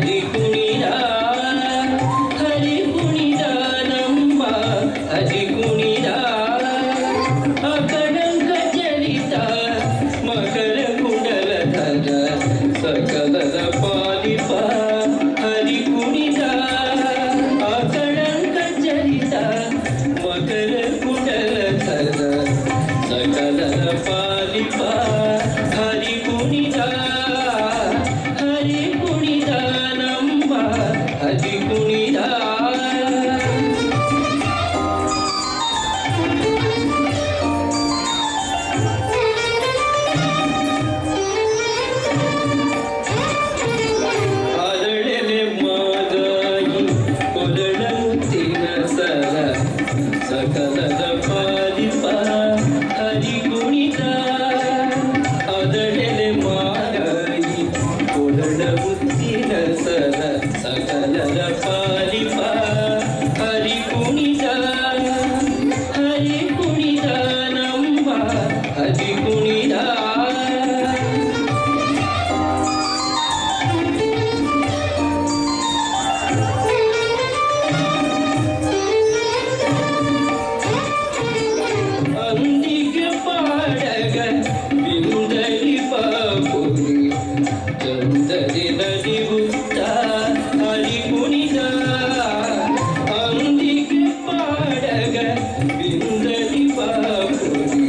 ಹರಿ ಕುಣಿದ ಹರಿ ಕುಣಿದ ನಮ್ಮ ಹರಿ ಕುಣಿದ ಅಕಳಂಕ ಚರಿತ ಮಕರ ಕುಂಡಲಧರ ಸಕಲದ ಪಾಲಿಪ ಹರಿ ಕುಣಿದ ಅಕಳಂಕ ಚರಿತ ಮಕರ ಕುಂಡಲಧರ ಸಕಲದ ಪಾಲಿಪ ಹರಿ ಕುಣಿದ ಹರಿ ಕುಣಿದ ನಮ್ಮ ಹರಿ ಕುಣಿದ ಅದಳೆಲೆ ಮಾಗಾಯಿ ಕೊರಳ ಮುತ್ತಿನ ಸರ ಸಕಲದ ಪಾಲಿಪ ಹರಿ ಕುಣಿದ ಅದಳೆಲೆ ಮಾಗಾಯಿ ಕೊರಳ ಮುತ್ತಿನ ಸರ ಸಕಲದ ಪಾಲಿಪ ಹರಿ ಕುಣಿದ ಹರಿ ಕುಣಿದ ನಮ್ಮ ಹರಿ ಕುಣಿದ ಅಂದಿಗೆ ಪಾಡಗ ಬಿಂದಲಿ ಬಾಪುರಿ ಚಂದರಿ ನದಿಗುತ್ತ ಹರಿ ಕುಣಿದ ಅಂದಿಗೆ ಪಾಡಗ ಬಿಂದಲಿ ಬಾಪುರಿ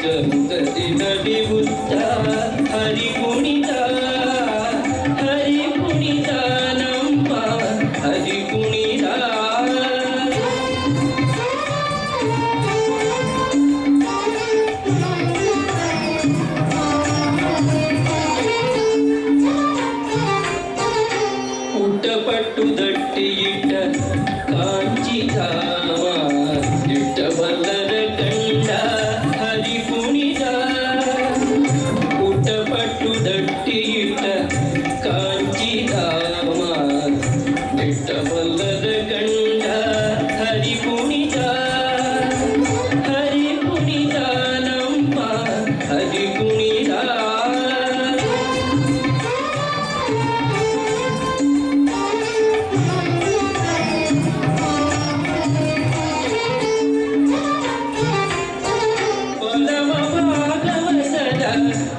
ಚಂದರಿ ನದಿಗುತ್ತ ಹರಿ ಕುಣಿದ ಹರಿ ಕುಣಿದ ನಮ್ಮ ಹರಿ ಕುಣಿದ ಪುಟ್ಟಪಟ್ಟು ದಟ್ಟಿಯಿಟ್ಟ ಕಾಂಚಿಧಾಮ ಇಟ್ಟ ಬಲ್ಲದ ಕಂಡ ಹರಿ ಕುಣಿದ ಪುಟ್ಟಪಟ್ಟು ದಟ್ಟಿಯಿಟ್ಟ ಕಾಂಚಿಧಾಮ ಇಟ್ಟ ಬಲ್ಲದ ಕಂಡ ಹರಿ ಕುಣಿದ ಹರಿ ಕುಣಿದ ನಮ್ಮ ಹರಿ ಕುಣಿದ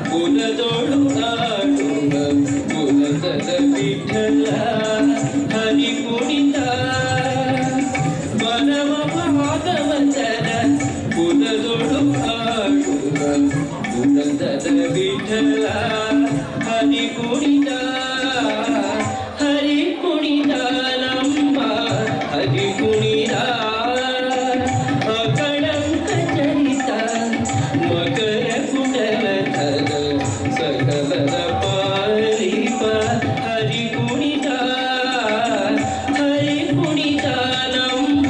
ಕುಲದೊಳು ಆಡುವ ಕುಲದ ವಿಠಲ ಹರಿ ಕುಣಿದ ಬಲವ ಭಾಗವತರ ಕುಲದೊಳು ಆಡುವ ಕುಲದ ವಿಠಲ ಹರಿ ಕುಣಿದ ಹರಿ ಕುಣಿದ ನಮ್ಮ ಹರಿ ಕುಣಿದ ಅಕಳಂಕ ಚರಿತ ಮಕರ ಕುಂಡಲಧರ ಸಕಲದ ಪಾಲಿಪ ಹರಿ ಕುಣಿದ ಹರಿ ಕುಣಿದ ನಮ್ಮ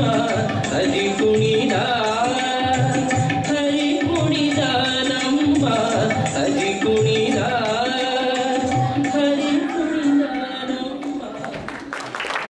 ಹರಿ ಕುಣಿದ